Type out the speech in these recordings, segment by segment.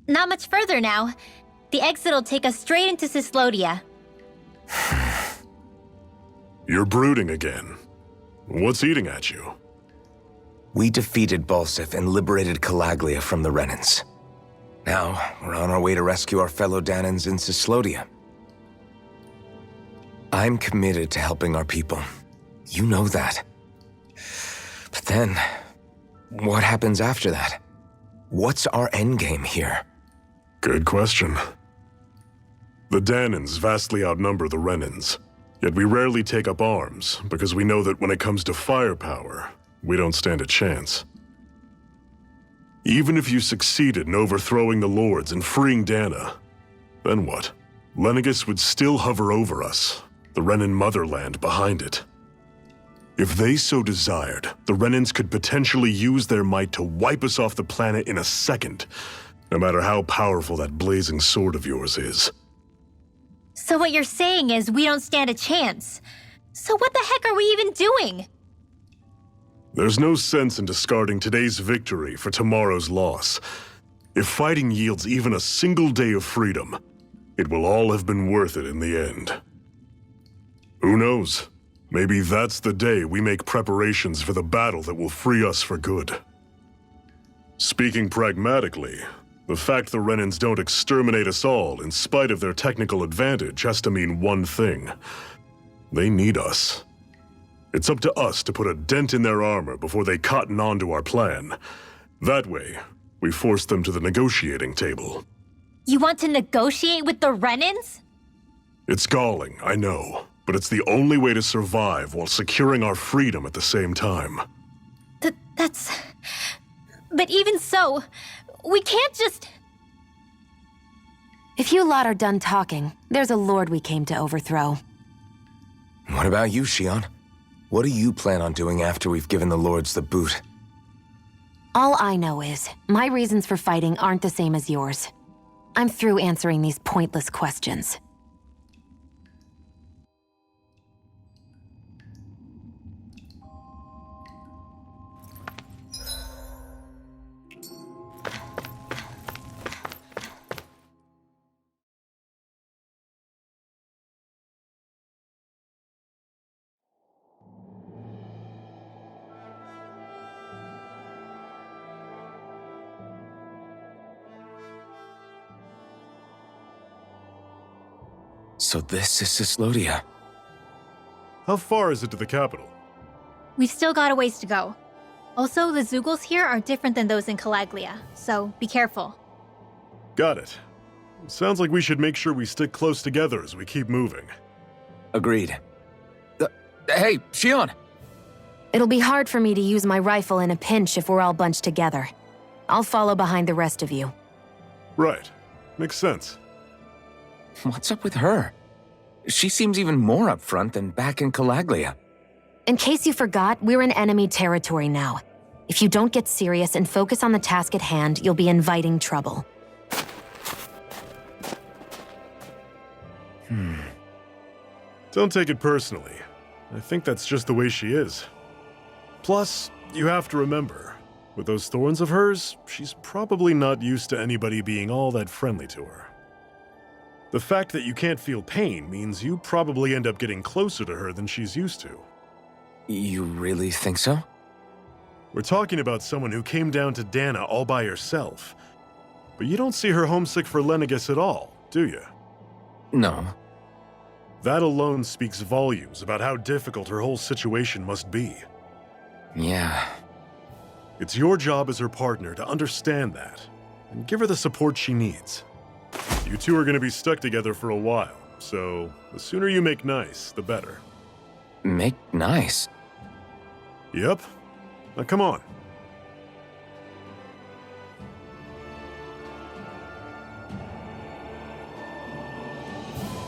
Not much further now. The exit'll take us straight into Cislodia. You're brooding again. What's eating at you? We defeated Balsif and liberated Calaglia from the Renans. Now, we're on our way to rescue our fellow Danans in Cislodia. I'm committed to helping our people. You know that. But then, what happens after that? What's our endgame here? Good question. The Danans vastly outnumber the Renans, yet we rarely take up arms because we know that when it comes to firepower, we don't stand a chance. Even if you succeeded in overthrowing the Lords and freeing Dana, then what? Lenegis would still hover over us, the Renan motherland behind it. If they so desired, the Renans could potentially use their might to wipe us off the planet in a second, no matter how powerful that blazing sword of yours is. So what you're saying is we don't stand a chance. So what the heck are we even doing? There's no sense in discarding today's victory for tomorrow's loss. If fighting yields even a single day of freedom, it will all have been worth it in the end. Who knows? Maybe that's the day we make preparations for the battle that will free us for good. Speaking pragmatically, the fact the Renans don't exterminate us all in spite of their technical advantage has to mean one thing. They need us. It's up to us to put a dent in their armor before they cotton on to our plan. That way, we force them to the negotiating table. You want to negotiate with the Renans? It's galling, I know, but it's the only way to survive while securing our freedom at the same time. That's... But even so, we can't just... If you lot are done talking, there's a lord we came to overthrow. What about you, Shion? What do you plan on doing after we've given the lords the boot? All I know is, my reasons for fighting aren't the same as yours. I'm through answering these pointless questions. So this is Cislodia. How far is it to the capital? We've still got a ways to go. Also, the Zeugles here are different than those in Calaglia, so be careful. Got it. Sounds like we should make sure we stick close together as we keep moving. Agreed. Hey, Shion! It'll be hard for me to use my rifle in a pinch if we're all bunched together. I'll follow behind the rest of you. Right. Makes sense. What's up with her? She seems even more upfront than back in Calaglia. In case you forgot, we're in enemy territory now. If you don't get serious and focus on the task at hand, you'll be inviting trouble. Don't take it personally. I think that's just the way she is. Plus, you have to remember, with those thorns of hers, she's probably not used to anybody being all that friendly to her. The fact that you can't feel pain means you probably end up getting closer to her than she's used to. You really think so? We're talking about someone who came down to Dana all by herself. But you don't see her homesick for Lenegis at all, do you? No. That alone speaks volumes about how difficult her whole situation must be. Yeah. It's your job as her partner to understand that, and give her the support she needs. You two are going to be stuck together for a while, so the sooner you make nice, the better. Make nice? Yep. Now come on.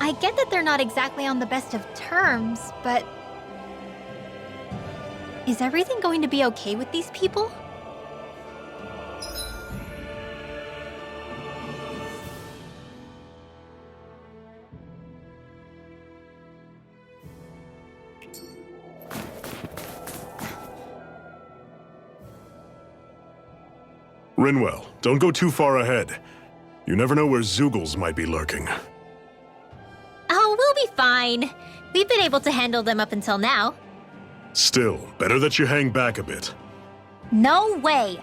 I get that they're not exactly on the best of terms, but... Is everything going to be okay with these people? Rinwell, don't go too far ahead. You never know where Zoogles might be lurking. Oh, we'll be fine. We've been able to handle them up until now. Still, better that you hang back a bit. No way!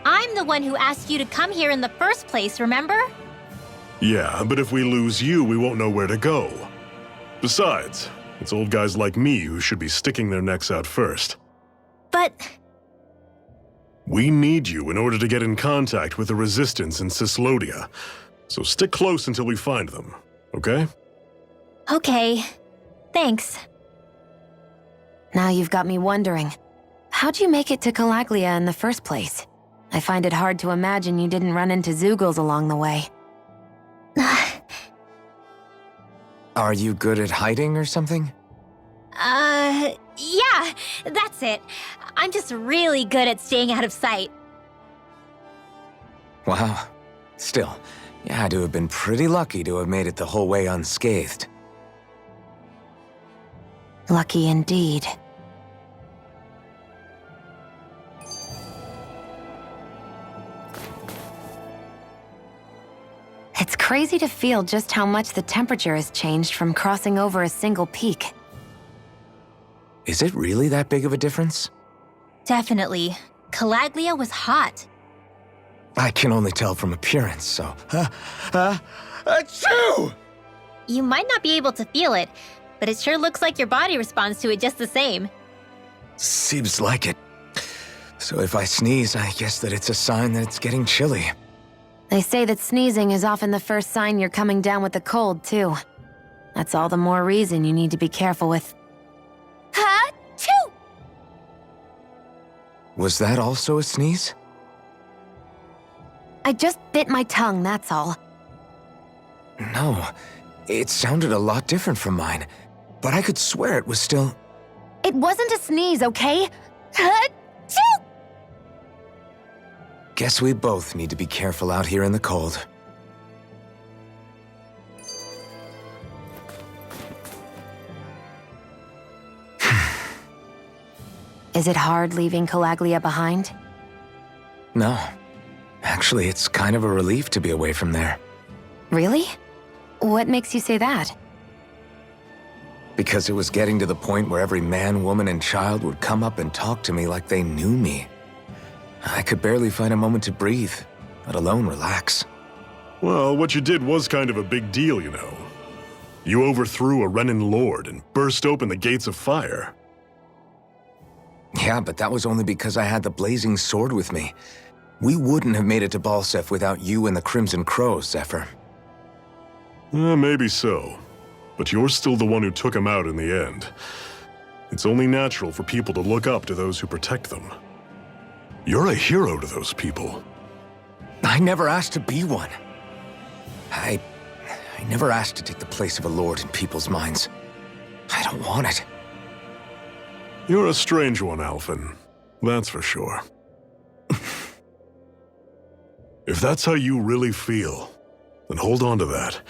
I'm the one who asked you to come here in the first place, remember? Yeah, but if we lose you, we won't know where to go. Besides, it's old guys like me who should be sticking their necks out first. But... We need you in order to get in contact with the Resistance in Cislodia. So stick close until we find them, okay? Okay. Thanks. Now you've got me wondering. How'd you make it to Calaglia in the first place? I find it hard to imagine you didn't run into Zoogles along the way. Are you good at hiding or something? Yeah, that's it. I'm just really good at staying out of sight. Wow. Still, you had to have been pretty lucky to have made it the whole way unscathed. Lucky indeed. It's crazy to feel just how much the temperature has changed from crossing over a single peak. Is it really that big of a difference? Definitely. Calaglia was hot. I can only tell from appearance, so... Achoo! You might not be able to feel it, but it sure looks like your body responds to it just the same. Seems like it. So if I sneeze, I guess that it's a sign that it's getting chilly. They say that sneezing is often the first sign you're coming down with a cold, too. That's all the more reason you need to be careful with... Ha-choo! Was that also a sneeze? I just bit my tongue, that's all. No, it sounded a lot different from mine, but I could swear it was still... It wasn't a sneeze, okay? Ha-choo! Guess we both need to be careful out here in the cold. Is it hard leaving Calaglia behind? No. Actually, it's kind of a relief to be away from there. Really? What makes you say that? Because it was getting to the point where every man, woman, and child would come up and talk to me like they knew me. I could barely find a moment to breathe, let alone relax. Well, what you did was kind of a big deal, you know. You overthrew a Renin lord and burst open the gates of fire. Yeah, but that was only because I had the blazing sword with me. We wouldn't have made it to Balsef without you and the Crimson Crows, Zephyr. Maybe so. But you're still the one who took him out in the end. It's only natural for people to look up to those who protect them. You're a hero to those people. I never asked to be one. I never asked to take the place of a lord in people's minds. I don't want it. You're a strange one, Alphen. That's for sure. If that's how you really feel, then hold on to that.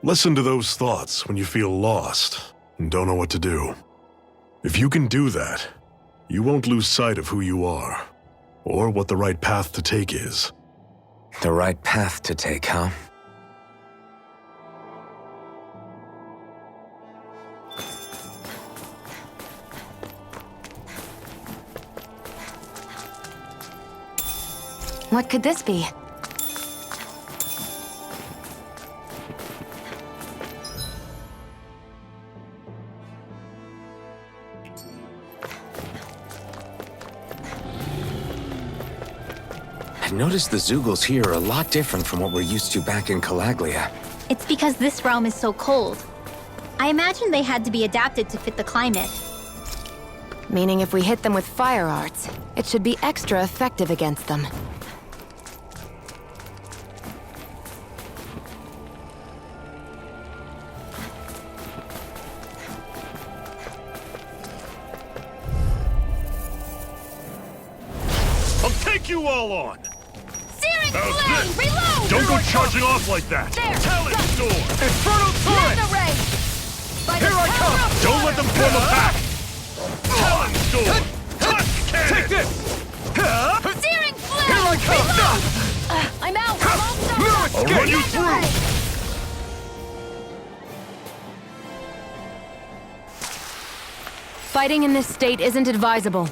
Listen to those thoughts when you feel lost and don't know what to do. If you can do that, you won't lose sight of who you are, or what the right path to take is. The right path to take, huh? What could this be? I've noticed the Zoogles here are a lot different from what we're used to back in Calaglia. It's because this realm is so cold. I imagine they had to be adapted to fit the climate. Meaning if we hit them with fire arts, it should be extra effective against them. I'll take you all on! Searing How's flame! this? Reload! Don't go charging off like that! There! Talent door! Infernal Mega ray! Here I come! Don't let them form a pack! Talent door! Tusk cannon! Take this! Searing flame! Here I come! Reload! run you through! Fighting in this state isn't advisable.